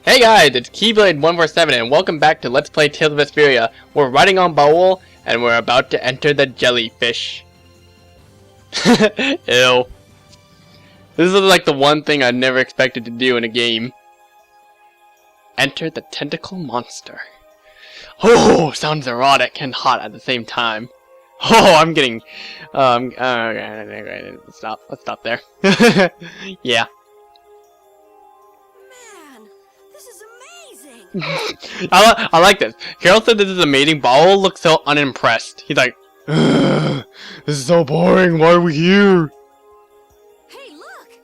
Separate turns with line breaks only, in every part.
Hey guys, it's Keyblade147 and welcome back to Let's Play Tales of Vesperia. We're riding on Baul and we're about to enter the jellyfish. Ew. This is like the one thing I never expected to do in a game. Enter the tentacle monster. Oh, sounds erotic and hot at the same time. Oh, I'm getting... let's stop there. Yeah. I like this. Carol said this is amazing. Baul looks so unimpressed. He's like, this is so boring. Why are we here?
Hey, look!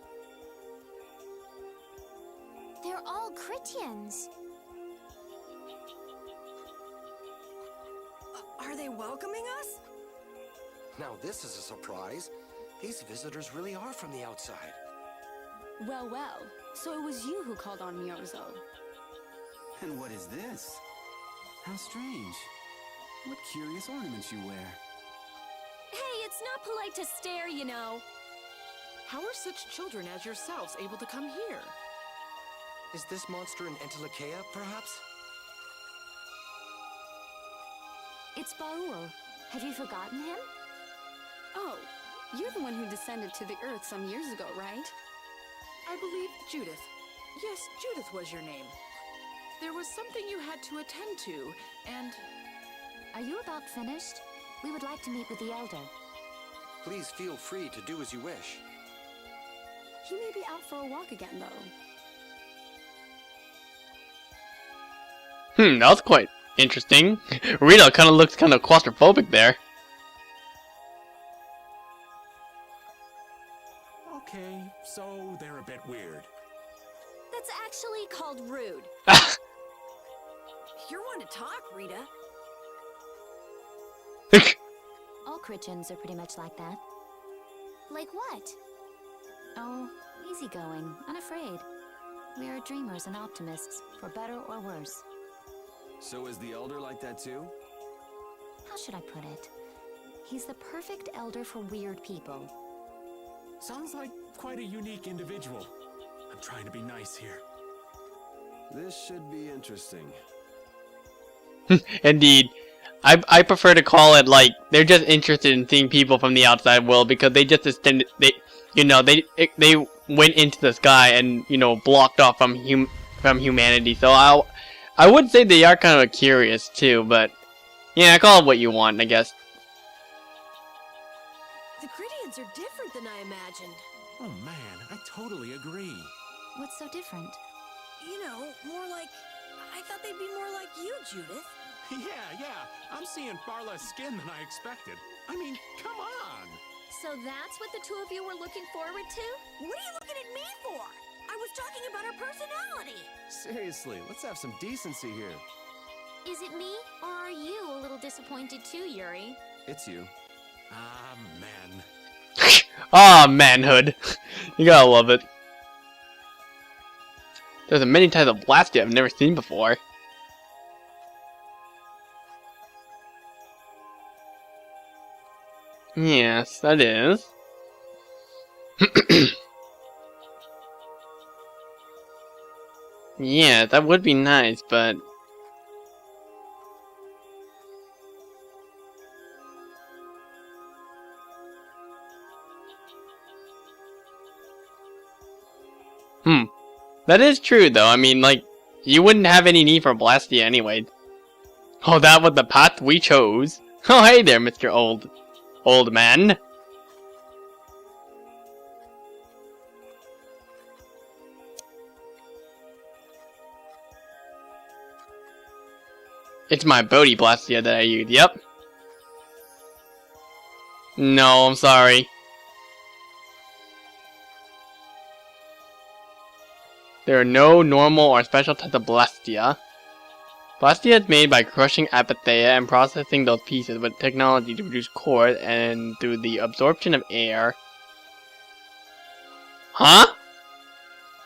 They're all Critians.
Are they welcoming us?
Now this is a surprise. These visitors really are from the outside.
Well, so it was you who called on Miyozo.
And what is this? How strange. What curious ornaments you wear.
Hey, it's not polite to stare, you know.
How are such children as yourselves able to come here?
Is this monster an Entelekea, perhaps?
It's Baul. Have you forgotten him? Oh, you're the one who descended to the earth some years ago, right?
I believe Judith. Yes, Judith was your name. There was something you had to attend to, and...
Are you about finished? We would like to meet with the Elder.
Please feel free to do as you wish.
He may be out for a walk again, though.
That was quite interesting. Rita kind of looks kind of claustrophobic there.
Okay, so they're a bit weird.
That's actually called rude.
You're one to talk, Rita.
All Critians are pretty much like that. Like what? Oh, easygoing, unafraid. We are dreamers and optimists, for better or worse.
So is the Elder like that too?
How should I put it? He's the perfect elder for weird people.
Sounds like quite a unique individual. I'm trying to be nice here.
This should be interesting.
Indeed. I prefer to call it like they're just interested in seeing people from the outside world because they just extended they went into the sky and blocked off from humanity. So I would say they are kind of curious too, but yeah, call it what you want, I guess.
The Critians are different than I imagined.
Oh man, I totally agree.
What's so different?
You know, more like... I thought they'd be more like you, Judith.
Yeah, I'm seeing far less skin than I expected. I mean, come on!
So that's what the two of you were looking forward to?
What are you looking at me for? I was talking about her personality.
Seriously, let's have some decency here.
Is it me, or are you a little disappointed too, Yuri?
It's you.
Ah, man.
Ah, manhood. You gotta love it. There's many types of Blastia I've never seen before. Yes, that is. Yeah, that would be nice, but... That is true, though. I mean, like, you wouldn't have any need for Blastia anyway. Oh, that was the path we chose. Oh, hey there, Mr. Old man. It's my Bodhi Blastia that I use, yep. No, I'm sorry. There are no normal or special types of Blastia. Blastia is made by crushing Apatheia and processing those pieces with technology to produce cores and through the absorption of air. Huh?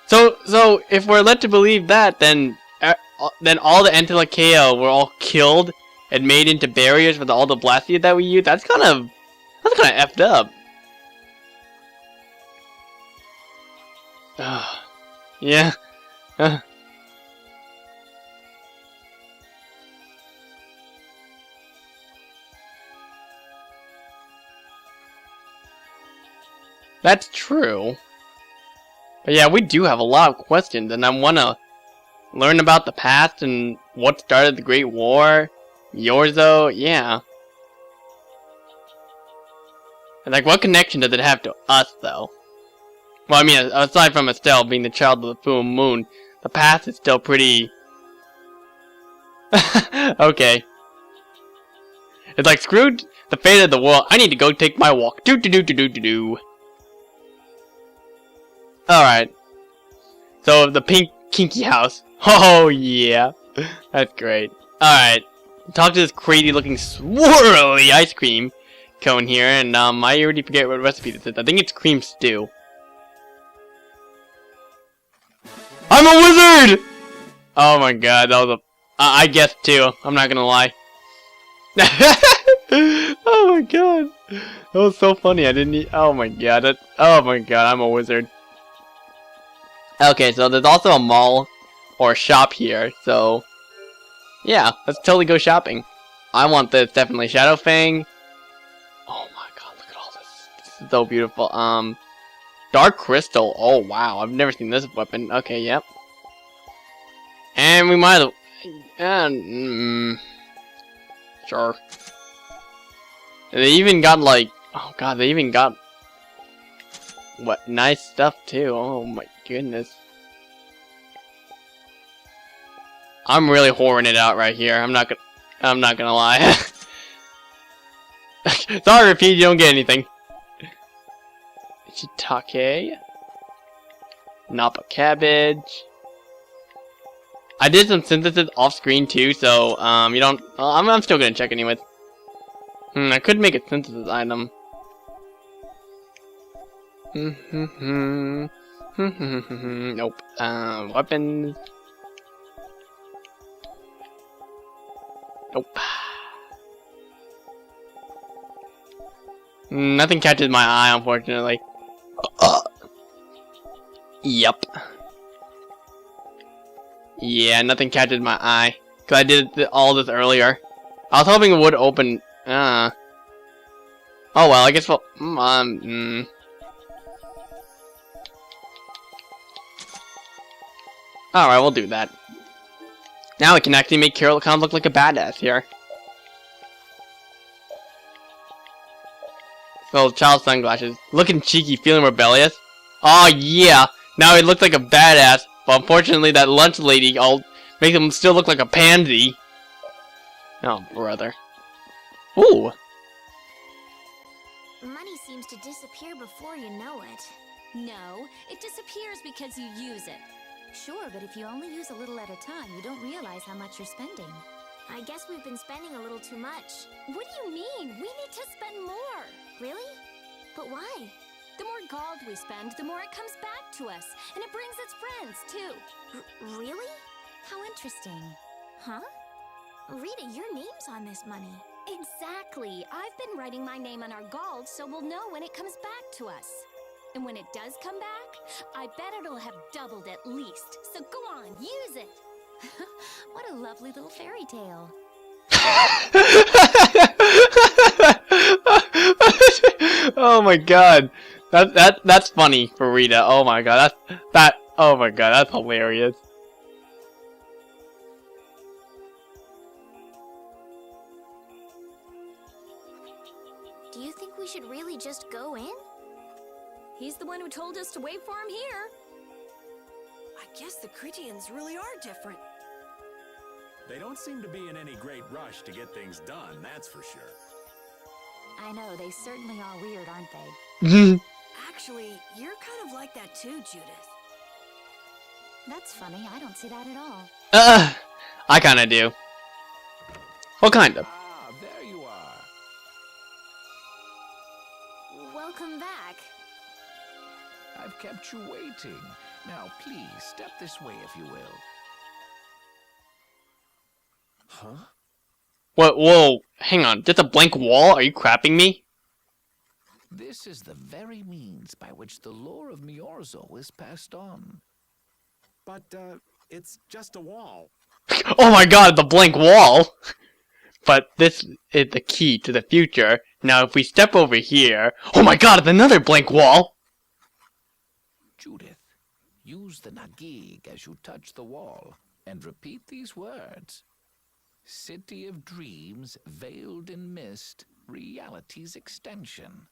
So if we're led to believe that, then all the Entelekea were all killed and made into barriers with all the Blastia that we use. That's kind of effed up. Yeah. That's true. But yeah, we do have a lot of questions, and I want to learn about the past and what started the Great War. Yorzo, yeah. And like, what connection does it have to us, though? Well, I mean, aside from Estelle being the child of the full moon, the past is still pretty... okay. It's like, screw the fate of the world, I need to go take my walk. Do. Alright. So, the pink kinky house. Oh, yeah. That's great. Alright. Talk to this crazy looking swirly ice cream cone here, and I already forget what recipe this is. I think it's cream stew. I'm a wizard! Oh my god, that was a... I guessed too, I'm not gonna lie. Oh my god. That was so funny, I didn't oh my god, oh my god, I'm a wizard. Okay, so there's also a mall or shop here, so... yeah, let's totally go shopping. I want this, definitely. Shadow Fang. Oh my god, look at all this. This is so beautiful. Dark Crystal. Oh wow, I've never seen this weapon. Okay, yep. And we might have... sure. And they even got like... oh god, they even got... what, nice stuff too. Oh my goodness. I'm really whoring it out right here. I'm not gonna lie. Sorry, repeat, you don't get anything. Shiitake. Napa cabbage. I did some synthesis off screen too, so you don't. Well, I'm still gonna check anyways. I could make a synthesis item. Nope. Weapons. Nope. Nothing catches my eye, unfortunately. Yep. Yeah, nothing catches my eye. Cause I did all this earlier. I was hoping it would open. Oh well, I guess we'll. Alright, we'll do that. Now we can actually make Carol kind of look like a badass here. So, child sunglasses. Looking cheeky, feeling rebellious. Oh yeah! Now he looks like a badass, but unfortunately that lunch lady all makes him still look like a pansy. Oh, brother. Ooh!
Money seems to disappear before you know it.
No, it disappears because you use it.
Sure, but if you only use a little at a time, you don't realize how much you're spending. I guess we've been spending a little too much.
What do you mean? We need to spend more.
Really? But why?
The more gold we spend, the more it comes back to us. And it brings its friends, too.
Really? How interesting. Huh? Rita, your name's on this money.
Exactly. I've been writing my name on our gold so we'll know when it comes back to us. And when it does come back, I bet it'll have doubled at least. So go on, use it.
What a lovely little fairy tale.
Oh my god. That's funny for Rita. Oh my god. Oh my god, that's hilarious.
Do you think we should really just go in?
He's the one who told us to wait for him here.
I guess the Critians really are different.
They don't seem to be in any great rush to get things done, that's for sure.
I know, they certainly are weird, aren't they?
Actually, you're kind of like that too, Judith.
That's funny, I don't see that at all.
I kinda do. Well, kind of.
Ah, there you are.
Welcome back.
I've kept you waiting. Now, please, step this way if you will.
Huh?
What? Whoa, hang on. Just a blank wall? Are you crapping me?
This is the very means by which the lore of Miorzo is passed on.
But, it's just a wall.
Oh my god, the blank wall! But this is the key to the future. Now if we step over here... Oh my god, it's another blank wall!
use the Nagig as you touch the wall and repeat these words. City of dreams, veiled in mist, reality's extension.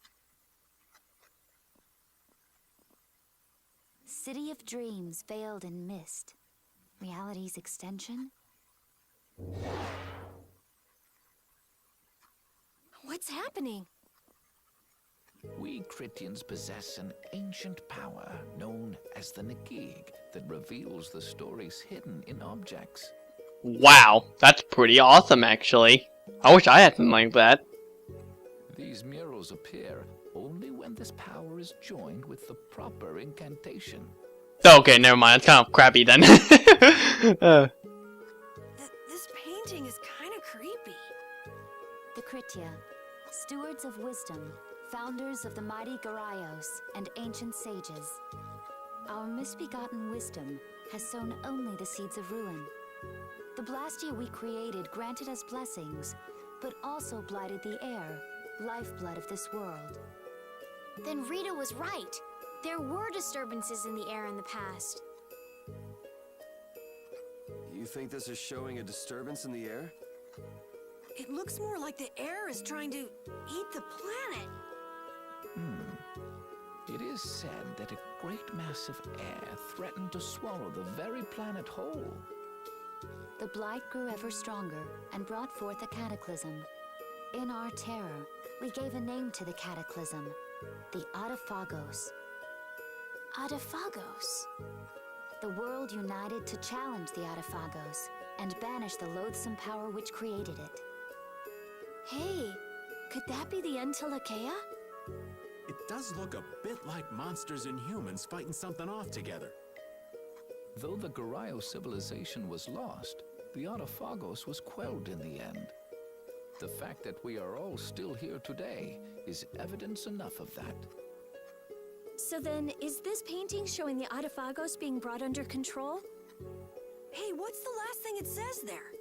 City of dreams veiled in mist. Reality's extension?
What's happening?
We Critians possess an ancient power known as the Nagig that reveals the stories hidden in objects.
Wow, that's pretty awesome, actually. I wish I had something like that.
These murals appear only when this power is joined with the proper incantation.
Okay, never mind. It's kind of crappy then.
This painting is kind of creepy.
The Kritia, stewards of wisdom, founders of the mighty Garaios and ancient sages. Our misbegotten wisdom has sown only the seeds of ruin. The Blastia we created granted us blessings, but also blighted the air, lifeblood of this world.
Then Rita was right. There were disturbances in the air in the past.
You think this is showing a disturbance in the air?
It looks more like the air is trying to eat the planet.
It is said that a great mass of air threatened to swallow the very planet whole.
The blight grew ever stronger and brought forth a cataclysm. In our terror, we gave a name to the cataclysm, the Adaphagos.
Adaphagos.
The world united to challenge the Adaphagos and banish the loathsome power which created it.
Hey, could that be the Entelakea?
It does look a bit like monsters and humans fighting something off together.
Though the Garayo civilization was lost, the Adaphagos was quelled in the end. The fact that we are all still here today is evidence enough of that.
So then, is this painting showing the Adaphagos being brought under control?
Hey, what's the last thing it says there?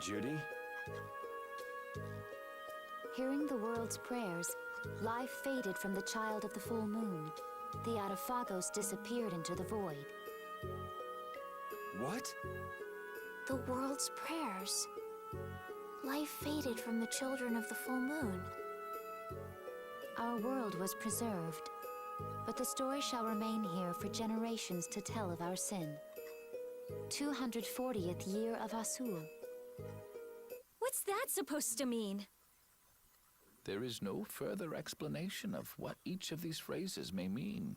Judy?
Hearing the world's prayers, life faded from the child of the full moon. The Adaphagos disappeared into the void.
What?
The world's prayers. Life faded from the children of the full moon.
Our world was preserved, but the story shall remain here for generations to tell of our sin. 240th year of Asul.
What's that supposed to mean?
There is no further explanation of what each of these phrases may mean.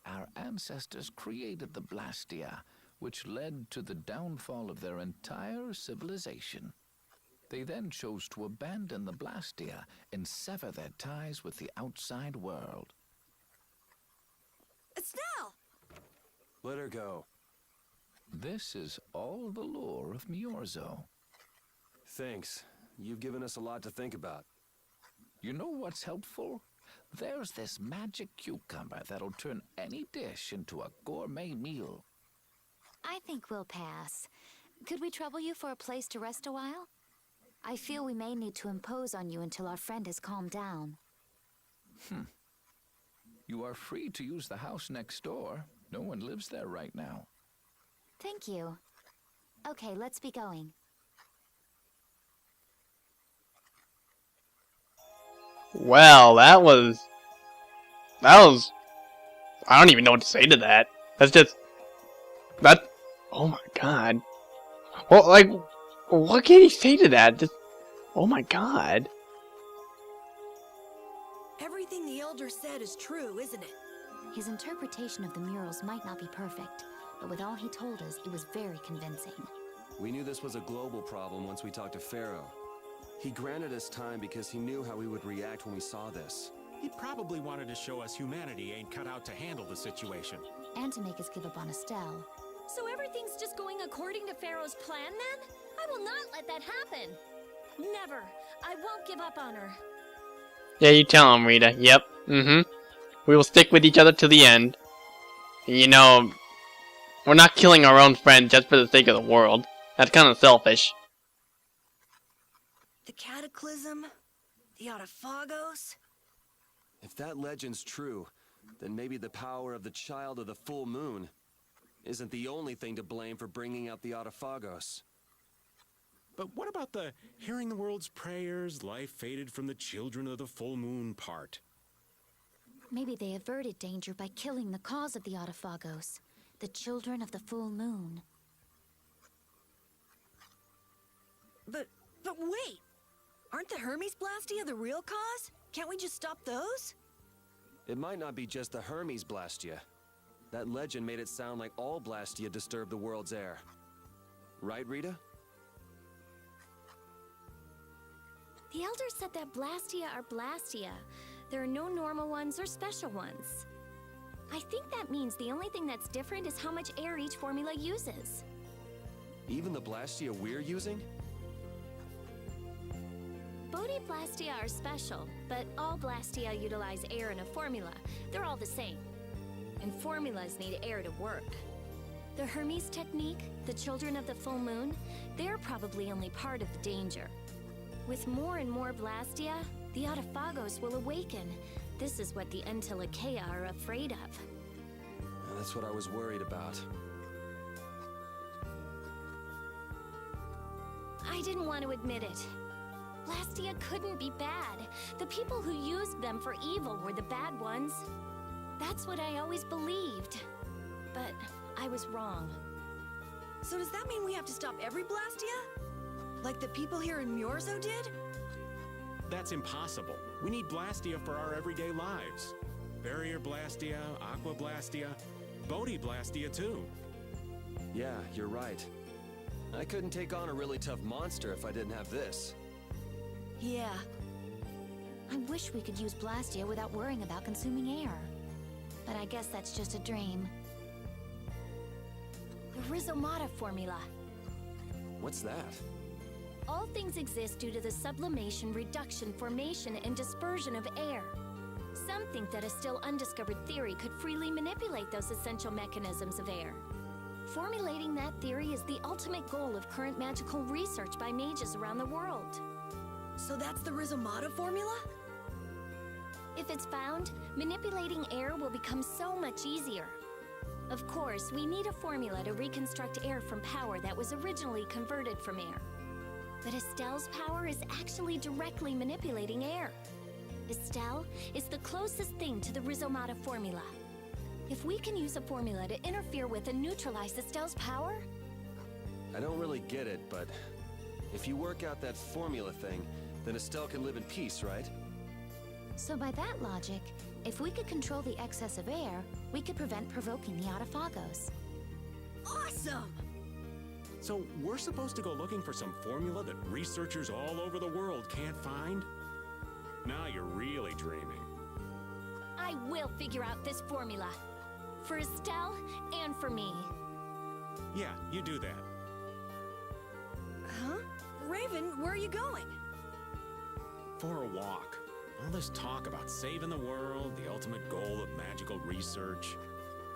Our ancestors created the Blastia, which led to the downfall of their entire civilization. They then chose to abandon the Blastia and sever their ties with the outside world.
Estelle!
Let her go.
This is all the lore of Miorzo.
Thanks. You've given us a lot to think about.
You know what's helpful? There's this magic cucumber that'll turn any dish into a gourmet meal.
I think we'll pass. Could we trouble you for a place to rest a while? I feel we may need to impose on you until our friend has calmed down.
You are free to use the house next door. No one lives there right now.
Thank you. Okay, let's be going.
Well, that was... I don't even know what to say to that. Oh my god. Well, like, what can he say to that? Just, oh my god.
Everything the Elder said is true, isn't it?
His interpretation of the murals might not be perfect, but with all he told us, it was very convincing.
We knew this was a global problem once we talked to Pharaoh. He granted us time because he knew how we would react when we saw this.
He probably wanted to show us humanity ain't cut out to handle the situation.
And to make us give up on Estelle.
So everything's just going according to Pharaoh's plan then? I will not let that happen. Never. I won't give up on her.
Yeah, you tell him, Rita. Yep. We will stick with each other to the end. You know, we're not killing our own friend just for the sake of the world. That's kind of selfish.
The Cataclysm? The Adaphagos?
that legend's true, then maybe the power of the child of the full moon isn't the only thing to blame for bringing out the Autophagos.
But what about the hearing the world's prayers, life faded from the children of the full moon part?
Maybe they averted danger by killing the cause of the Autophagos, the children of the full moon.
But wait! Aren't the Hermes Blastia the real cause? Can't we just stop those?
It might not be just the Hermes Blastia. That legend made it sound like all Blastia disturb the world's air. Right, Rita?
The elders said that Blastia are Blastia. There are no normal ones or special ones. I think that means the only thing that's different is how much air each formula uses.
Even the Blastia we're using?
Bodhi Blastia are special, but all Blastia utilize air in a formula. They're all the same. And formulas need air to work. The Hermes technique, the children of the full moon, they're probably only part of the danger. With more and more Blastia, the Autophagos will awaken. This is what the Entelekea are afraid of.
That's what I was worried about.
I didn't want to admit it. Blastia couldn't be bad. The people who used them for evil were the bad ones. That's what I always believed. But I was wrong.
So does that mean we have to stop every Blastia? Like the people here in Myorzo did?
That's impossible. We need Blastia for our everyday lives. Barrier Blastia, Aqua Blastia, Bodhi Blastia too.
Yeah, you're right. I couldn't take on a really tough monster if I didn't have this.
Yeah.
I wish we could use Blastia without worrying about consuming air. But I guess that's just a dream.
The Rhizomata formula.
What's that?
All things exist due to the sublimation, reduction, formation, and dispersion of air. Some think that a still undiscovered theory could freely manipulate those essential mechanisms of air. Formulating that theory is the ultimate goal of current magical research by mages around the world.
So that's the Rhizomata formula?
If it's found, manipulating air will become so much easier. Of course, we need a formula to reconstruct air from power that was originally converted from air. But Estelle's power is actually directly manipulating air. Estelle is the closest thing to the Rhizomata formula. If we can use a formula to interfere with and neutralize Estelle's power...
I don't really get it, but if you work out that formula thing, then Estelle can live in peace, right?
So by that logic, if we could control the excess of air, we could prevent provoking the Autophagos.
Awesome!
So we're supposed to go looking for some formula that researchers all over the world can't find? Now you're really dreaming.
I will figure out this formula. For Estelle and for me.
Yeah, you do that.
Huh? Raven, where are you going?
For a walk. All this talk about saving the world, the ultimate goal of magical research.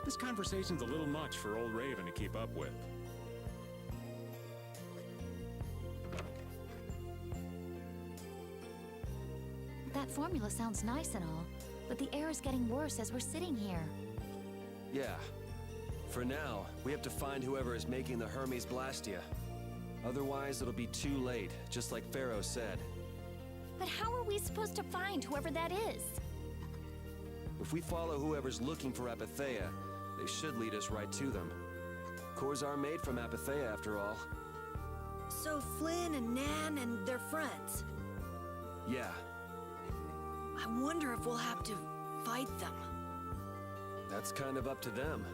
This conversation's a little much for old Raven to keep up with.
That formula sounds nice and all, but the air is getting worse as we're sitting here.
Yeah. For now, we have to find whoever is making the Hermes Blastia. Otherwise, it'll be too late, just like Pharaoh said.
But how are we supposed to find whoever that is?
If we follow whoever's looking for Apatheia, they should lead us right to them. Cores are made from Apatheia, after all.
So Flynn and Nan and their friends.
Yeah.
I wonder if we'll have to fight them.
That's kind of up to them.